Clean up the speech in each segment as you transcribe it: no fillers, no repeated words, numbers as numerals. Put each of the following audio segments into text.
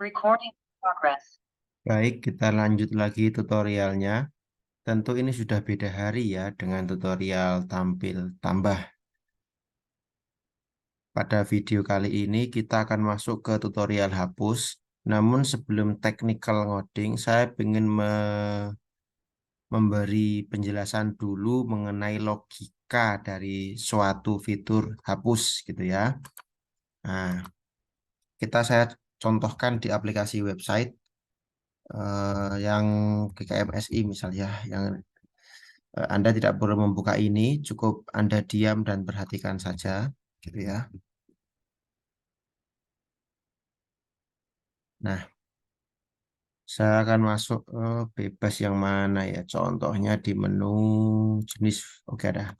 Recording progress. Baik, kita lanjut lagi tutorialnya. Tentu ini sudah beda hari ya dengan tutorial tampil tambah. Pada video kali ini kita akan masuk ke tutorial hapus. Namun sebelum technical ngoding, saya ingin memberi penjelasan dulu mengenai logika dari suatu fitur hapus gitu ya. Nah, saya contohkan di aplikasi website yang GKMSI misalnya, yang Anda tidak perlu membuka ini, cukup Anda diam dan perhatikan saja, gitu ya. Nah, saya akan masuk bebas yang mana ya? Contohnya di menu jenis, oke ada.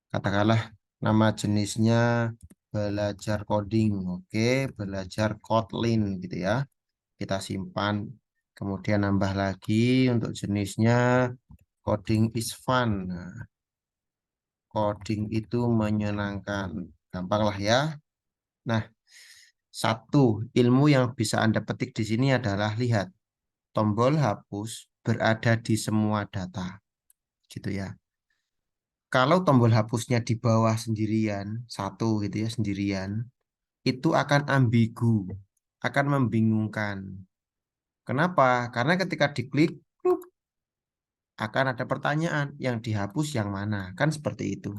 Katakanlah nama jenisnya belajar coding, oke, belajar Kotlin, gitu ya. Kita simpan, kemudian nambah lagi untuk jenisnya coding is fun. Nah, coding itu menyenangkan, gampang lah ya. Nah, satu ilmu yang bisa Anda petik di sini adalah lihat tombol hapus berada di semua data, gitu ya. Kalau tombol hapusnya di bawah sendirian, satu gitu ya, sendirian, itu akan ambigu, akan membingungkan. Kenapa? Karena ketika diklik, pluk, akan ada pertanyaan yang dihapus yang mana, kan seperti itu.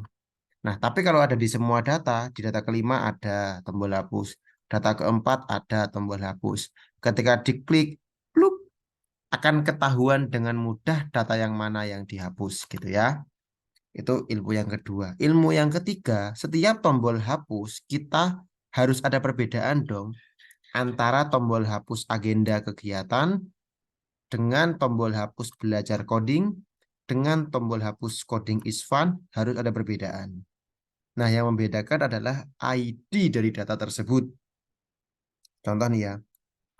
Nah, tapi kalau ada di semua data, di data kelima ada tombol hapus, data keempat ada tombol hapus. Ketika diklik, pluk, akan ketahuan dengan mudah data yang mana yang dihapus gitu ya. Itu ilmu yang kedua. Ilmu yang ketiga, setiap tombol hapus kita harus ada perbedaan dong antara tombol hapus agenda kegiatan dengan tombol hapus belajar coding dengan tombol hapus coding is fun harus ada perbedaan. Nah, yang membedakan adalah ID dari data tersebut. Contoh nih ya,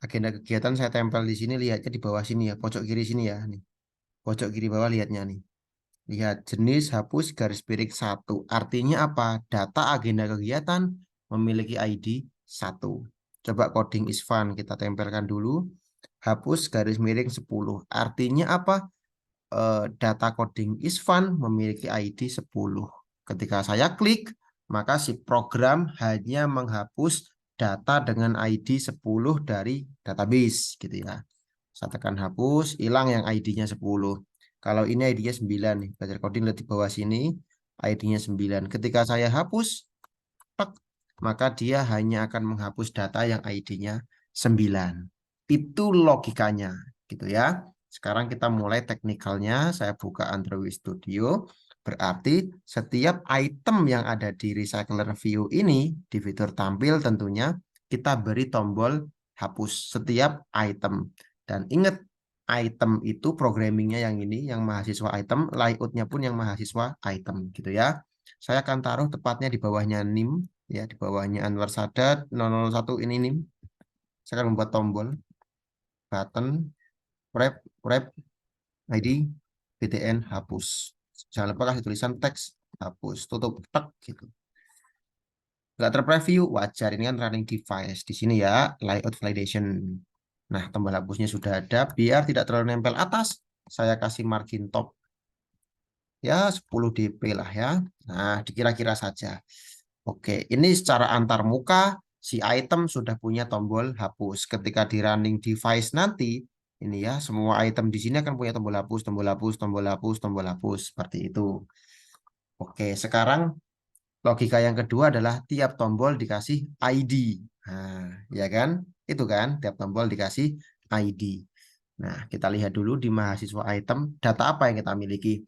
agenda kegiatan saya tempel di sini, lihatnya di bawah sini ya, pojok kiri sini ya, nih. Pojok kiri bawah lihatnya nih. Lihat jenis hapus garis miring 1. Artinya apa? Data agenda kegiatan memiliki ID 1. Coba coding is fun kita tempelkan dulu. Hapus garis miring 10. Artinya apa? Data coding is fun memiliki ID 10. Ketika saya klik, maka si program hanya menghapus data dengan ID 10 dari database gitu ya. Saya tekan hapus, hilang yang ID-nya 10. Kalau ini ID-nya 9 nih, belajar coding lihat di bawah sini, ID-nya 9. Ketika saya hapus, tek, maka dia hanya akan menghapus data yang ID-nya 9. Itu logikanya gitu ya. Sekarang kita mulai teknikalnya. Saya buka Android Studio. Berarti setiap item yang ada di Recycler View ini, di fitur tampil tentunya, kita beri tombol hapus setiap item. Dan ingat, item itu programmingnya yang ini, yang mahasiswa item, layoutnya pun yang mahasiswa item gitu ya. Saya akan taruh tepatnya di bawahnya NIM, ya di bawahnya Anwar Sadat 001 ini NIM. Saya akan membuat tombol, button, wrap, wrap, ID, BTN, hapus. Jangan lupa kasih tulisan teks, hapus, tutup, tek gitu. Nggak terpreview, wajar, ini kan running device. Di sini ya, layout validation. Nah, tombol hapusnya sudah ada, biar tidak terlalu nempel atas, saya kasih margin top. Ya, 10 dp lah ya. Nah, dikira-kira saja. Oke, ini secara antar muka, si item sudah punya tombol hapus. Ketika di running device nanti, ini ya, semua item di sini akan punya tombol hapus, tombol hapus, tombol hapus, tombol hapus, seperti itu. Oke, sekarang logika yang kedua adalah tiap tombol dikasih ID. Nah, ya kan? Itu kan, tiap tombol dikasih ID. Nah, kita lihat dulu di mahasiswa item, data apa yang kita miliki.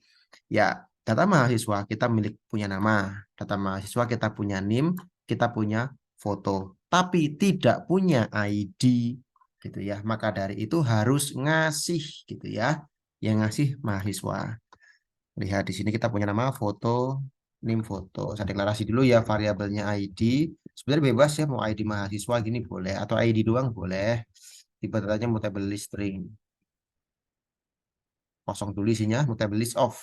Ya, data mahasiswa kita punya nama, data mahasiswa kita punya NIM, kita punya foto, tapi tidak punya ID gitu ya. Maka dari itu harus ngasih gitu ya. Yang ngasih mahasiswa. Lihat di sini kita punya nama foto, NIM foto. Saya deklarasi dulu ya variabelnya ID. Sebenarnya bebas ya mau ID mahasiswa gini boleh atau ID doang boleh. Tipe datanya mutable list string. Kosong dulu isinya, mutable list off.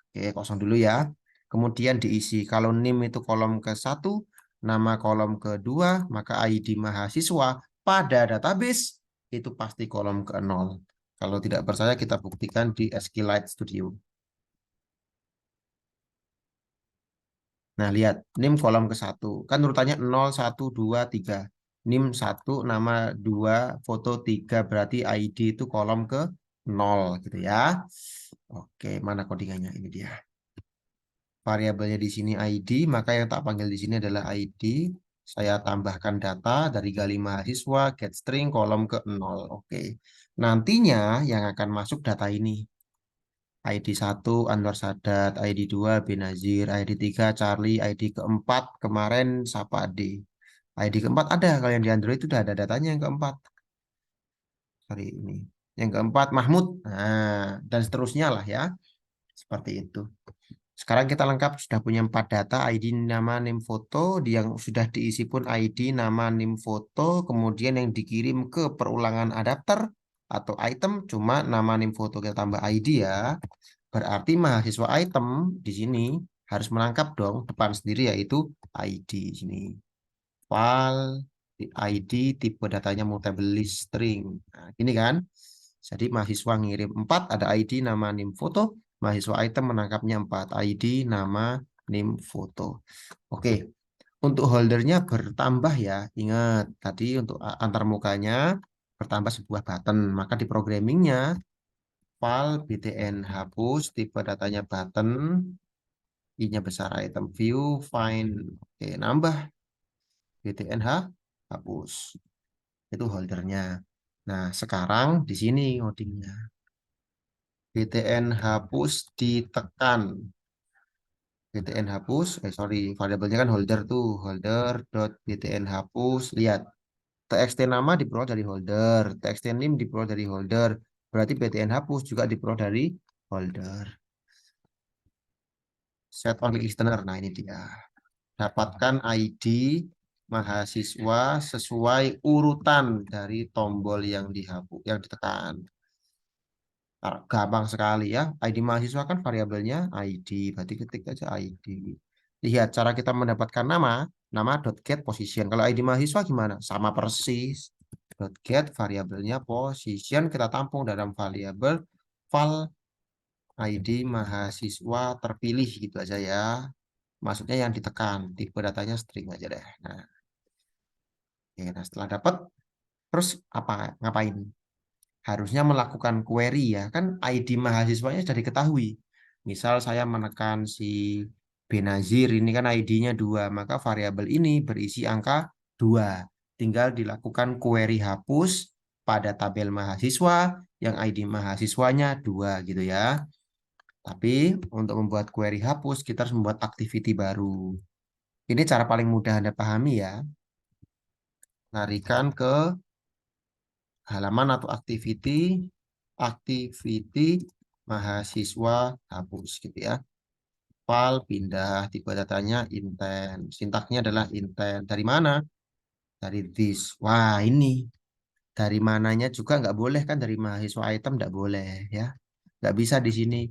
Oke, kosong dulu ya. Kemudian diisi. Kalau NIM itu kolom ke-1, nama kolom kedua, maka ID mahasiswa pada database, itu pasti kolom ke 0. Kalau tidak percaya, kita buktikan di SQLite Studio. Nah, lihat, NIM kolom ke 1. Kan urutannya 0, 1, 2, 3. NIM 1, nama 2, foto 3. Berarti ID itu kolom ke 0 gitu ya. Oke, mana codingannya? Ini dia. Variabelnya di sini ID, maka yang tak panggil di sini adalah ID. Saya tambahkan data dari gali mahasiswa, get string, kolom ke 0. Oke. Nantinya yang akan masuk data ini. ID 1 Anwar Sadat, ID 2 Benazir, ID 3 Charlie, ID keempat kemarin Sapade. ID keempat ada, kalau yang di Android itu udah ada datanya yang keempat. Sorry ini. Yang keempat Mahmud. Nah, dan seterusnya lah ya. Seperti itu. Sekarang kita lengkap sudah punya 4 data, ID, nama, name, foto. Yang sudah diisi pun ID, nama, name, foto. Kemudian yang dikirim ke perulangan adapter atau item cuma nama, name, foto kita tambah ID ya. Berarti mahasiswa item di sini harus menangkap dong depan sendiri yaitu ID di sini. File ID tipe datanya mutable list string. Nah, ini kan. Jadi mahasiswa ngirim 4 ada ID, nama, NIM, foto. Mahasiswa item menangkapnya 4 ID, nama, NIM, foto. Oke. Untuk holdernya bertambah ya. Ingat tadi untuk antar mukanya bertambah sebuah button. Maka di programmingnya file btn hapus tipe datanya button, i-nya besar item view, find. Oke, nambah btn hapus. Itu holdernya. Nah, sekarang di sini ngodingnya. btn hapus ditekan. btn hapus, sorry, variabelnya kan holder tuh. Holder dot btn hapus. Lihat, txt nama diperoleh dari holder. Txt name diperoleh dari holder. Berarti btn hapus juga diperoleh dari holder. Set on listener. Nah, ini dia. Dapatkan ID mahasiswa sesuai urutan dari tombol yang dihapus, yang ditekan. Gampang sekali ya. ID mahasiswa kan variabelnya ID. Berarti ketik aja ID. Lihat cara kita mendapatkan nama dot get position. Kalau ID mahasiswa gimana? Sama persis. Dot get variabelnya position kita tampung dalam variabel file ID mahasiswa terpilih gitu aja ya. Maksudnya yang ditekan, tipe datanya string aja deh. Nah, ya, nah setelah dapat, terus apa ngapain? Harusnya melakukan query ya, kan ID mahasiswanya sudah diketahui. Misal saya menekan si Benazir, ini kan ID-nya 2, maka variabel ini berisi angka 2. Tinggal dilakukan query hapus pada tabel mahasiswa yang ID mahasiswanya 2 gitu ya. Tapi untuk membuat query hapus, kita harus membuat activity baru. Ini cara paling mudah Anda pahami ya. Larikan ke halaman atau activity mahasiswa hapus gitu ya. File pindah tipe datanya intent. Sintaknya adalah intent. Dari mana? Dari this. Wah, ini dari mananya juga nggak boleh kan, dari mahasiswa item nggak boleh ya. Nggak bisa di sini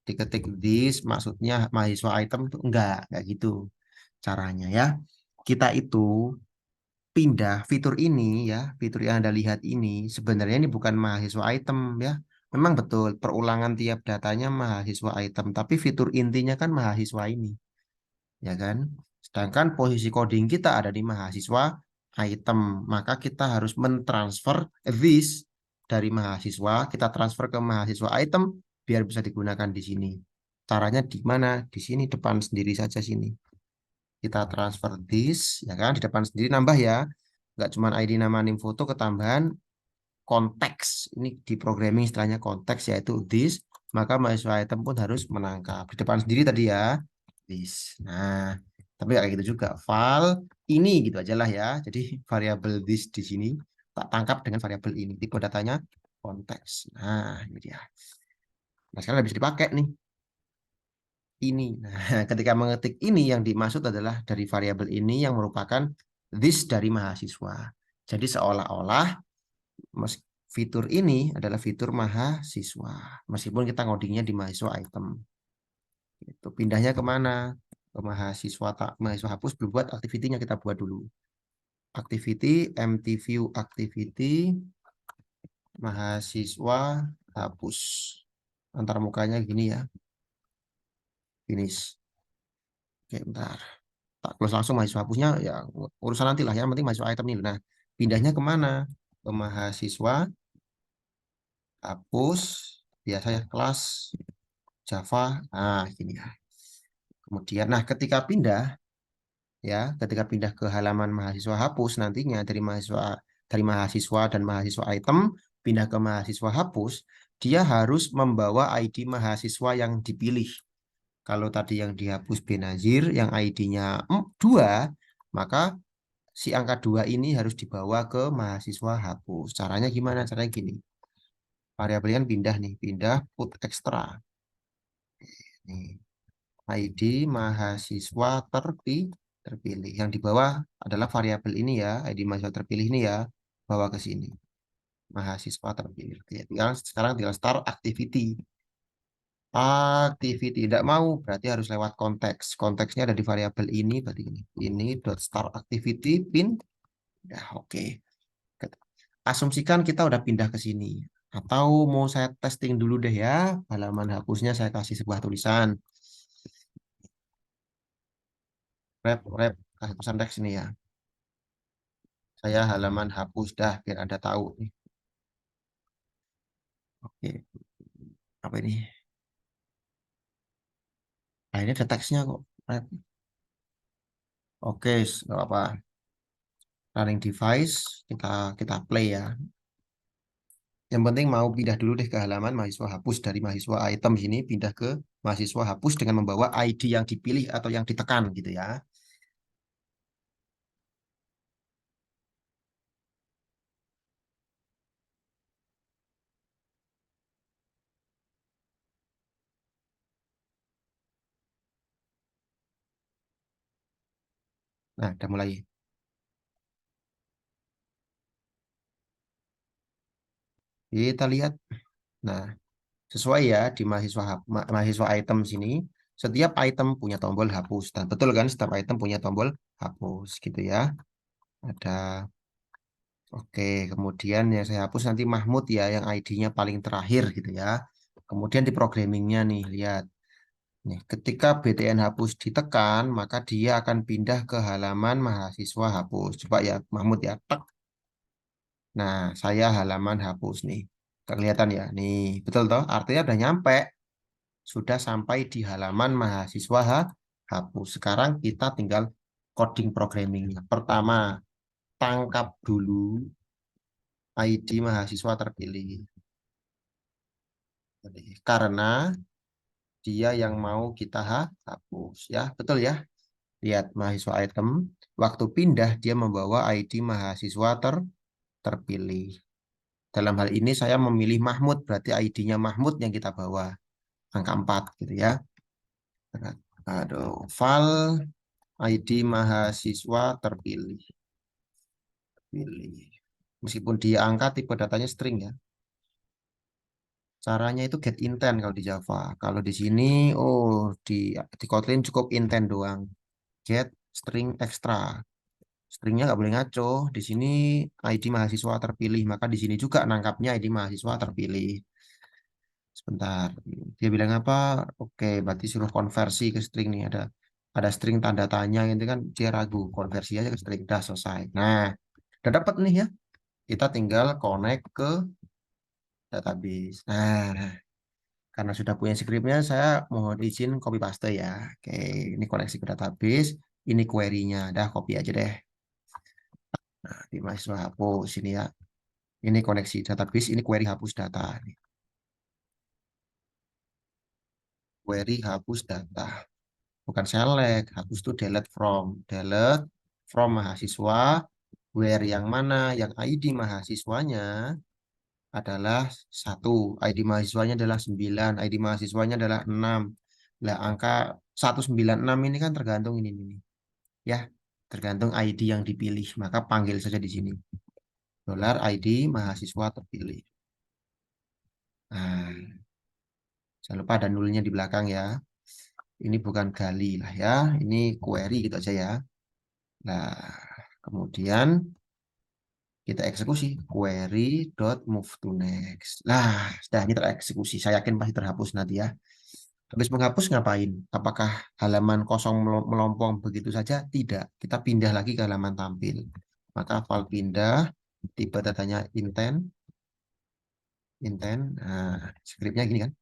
diketik this maksudnya mahasiswa item tuh nggak gitu caranya ya. Kita itu pindah fitur ini ya, fitur yang Anda lihat ini sebenarnya ini bukan mahasiswa item ya. Memang betul perulangan tiap datanya mahasiswa item, tapi fitur intinya kan mahasiswa ini, ya kan? Sedangkan posisi coding kita ada di mahasiswa item, maka kita harus mentransfer this dari mahasiswa, kita transfer ke mahasiswa item biar bisa digunakan di sini. Caranya di mana? Di sini depan sendiri saja sini. Kita transfer this, ya kan? Di depan sendiri nambah ya. Nggak cuma ID nama nim foto, ketambahan konteks. Ini di programming istilahnya konteks yaitu this. Maka mahasiswa item pun harus menangkap. Di depan sendiri tadi ya. This. Nah, tapi kayak gitu juga. File ini gitu aja lah ya. Jadi variabel this di sini tak tangkap dengan variabel ini. Tipe datanya konteks. Nah, ini dia. Nah, sekarang bisa dipakai nih ini. Nah, ketika mengetik ini yang dimaksud adalah dari variabel ini yang merupakan this dari mahasiswa. Jadi seolah-olah fitur ini adalah fitur mahasiswa. Meskipun kita ngodingnya di mahasiswa item. Itu pindahnya kemana? Ke mahasiswa tak mahasiswa hapus belum buat activity-nya kita buat dulu. activity, empty view activity, mahasiswa hapus. Antar mukanya gini ya, finish. Oke, bentar. Tak close langsung mahasiswa hapusnya ya urusan nanti lah ya, yang penting mahasiswa item nih. Nah, pindahnya kemana? Ke mahasiswa hapus, biasa ya kelas Java. Nah, gini ya. Kemudian, nah ketika pindah ke halaman mahasiswa hapus nantinya dari mahasiswa dan mahasiswa item pindah ke mahasiswa hapus, dia harus membawa ID mahasiswa yang dipilih. Kalau tadi yang dihapus Benazir, yang ID-nya 2, maka si angka 2 ini harus dibawa ke mahasiswa hapus. Caranya gimana? Caranya gini. Variabelnya kan pindah nih, pindah put extra. Nih, ID mahasiswa terpilih. Yang di bawah adalah variabel ini ya, ID mahasiswa terpilih ini ya, bawa ke sini. Mahasiswa terpilih. Ya, sekarang tinggal start activity. Activity tidak mau, berarti harus lewat konteks. Konteksnya ada di variabel ini, berarti ini. Ini dot start activity pin. Ya, oke. Asumsikan kita udah pindah ke sini. Atau mau saya testing dulu deh ya. Halaman hapusnya saya kasih sebuah tulisan. Rep, kasih pesan teks ini ya. Saya halaman hapus dah, biar Anda tahu nih. Oke, apa ini? Nah, ini ada teksnya kok. Rep. Oke, nggak apa. Running device, kita play ya. Yang penting mau pindah dulu deh ke halaman mahasiswa hapus dari mahasiswa item sini pindah ke mahasiswa hapus dengan membawa ID yang dipilih atau yang ditekan gitu ya. Nah, udah mulai. Kita lihat. Nah, sesuai ya di mahasiswa item sini, setiap item punya tombol hapus. Dan betul kan, setiap item punya tombol hapus gitu ya. Ada, oke, kemudian yang saya hapus nanti Mahmud ya, yang ID-nya paling terakhir gitu ya. Kemudian di programmingnya nih, lihat. Nih, ketika BTN hapus ditekan, maka dia akan pindah ke halaman mahasiswa hapus. Coba ya, Mahmud ya. Tek. Nah, saya halaman hapus nih. Kelihatan ya, nih, betul toh? Artinya udah nyampe. Sudah sampai di halaman mahasiswa hapus. Sekarang kita tinggal coding programmingnya. Pertama, tangkap dulu ID mahasiswa terpilih. Karena dia yang mau kita hapus. Ya, betul ya. Lihat mahasiswa item. Waktu pindah, dia membawa ID mahasiswa terpilih. Dalam hal ini saya memilih Mahmud. Berarti ID-nya Mahmud yang kita bawa. Angka 4 gitu ya. Aduh, file ID mahasiswa terpilih. Pilih. Meskipun dia angka tipe datanya string ya. Caranya itu get intent kalau di Java. Kalau di sini, oh di Kotlin cukup intent doang. Get string extra. Stringnya nggak boleh ngaco. Di sini ID mahasiswa terpilih, maka di sini juga nangkapnya ID mahasiswa terpilih. Sebentar, dia bilang apa? Oke, berarti suruh konversi ke string nih. Ada string tanda tanya gitu kan. Dia ragu. Konversi aja ke string. Dah selesai. Nah, udah dapat nih ya. Kita tinggal connect ke database. Nah, karena sudah punya scriptnya, saya mohon izin copy paste ya. Oke, ini koneksi ke database, ini query-nya. Dah copy aja deh. Nah, di mahasiswa hapus ini ya. Ini koneksi database, ini query hapus data. Query hapus data. Bukan select, hapus itu delete from mahasiswa, where yang mana, yang ID mahasiswanya adalah 1, ID mahasiswanya adalah 9, ID mahasiswanya adalah 6. Lah, angka 196 ini kan tergantung ini. Ya, tergantung ID yang dipilih. Maka panggil saja di sini. Dollar ID mahasiswa terpilih. Nah, jangan lupa ada nulnya di belakang ya. Ini bukan gali lah ya. Ini query gitu aja ya. Nah, Kemudian kita eksekusi query.move to next. Nah, sudah ini tereksekusi. Saya yakin pasti terhapus nanti ya. Habis menghapus ngapain? Apakah halaman kosong melompong begitu saja? Tidak. Kita pindah lagi ke halaman tampil. Maka file pindah, tipe datanya intent. Nah, skripnya gini kan.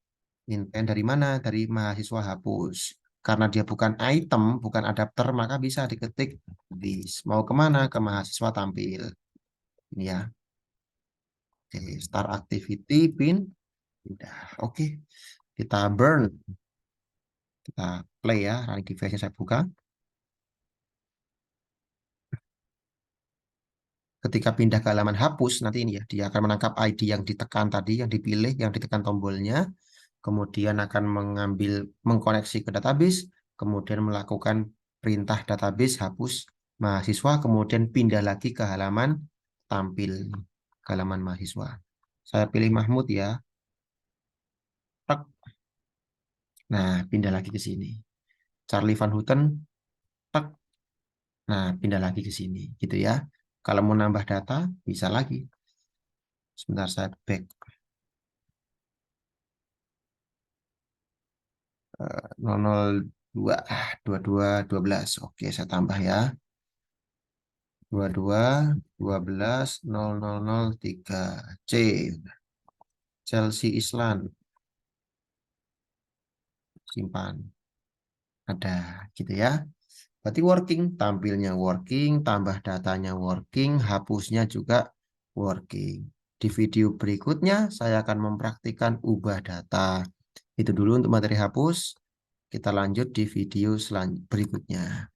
Intent dari mana? Dari mahasiswa hapus. Karena dia bukan item, bukan adapter, maka bisa diketik this. Mau kemana? Ke mahasiswa tampil. Ini ya. Oke, start activity, pin. Udah. Oke, kita burn. Kita play ya. Running device-nya saya buka. Ketika pindah ke halaman hapus, nanti ini ya, dia akan menangkap ID yang ditekan tadi, yang dipilih, yang ditekan tombolnya, kemudian akan mengkoneksi ke database, kemudian melakukan perintah database hapus mahasiswa, kemudian pindah lagi ke halaman tampil, ke halaman mahasiswa. Saya pilih Mahmud ya. Tek. Nah, pindah lagi ke sini. Charlie Van Houten, tek. Nah, pindah lagi ke sini, gitu ya. Kalau mau nambah data, bisa lagi. Sebentar saya back. 002, 22, 12. Oke, saya tambah ya. 22, 12, 0003. C. Chelsea Island. Simpan. Ada, gitu ya. Berarti working, tampilnya working, tambah datanya working, hapusnya juga working. Di video berikutnya, saya akan mempraktikkan ubah data. Itu dulu untuk materi hapus. Kita lanjut di video berikutnya.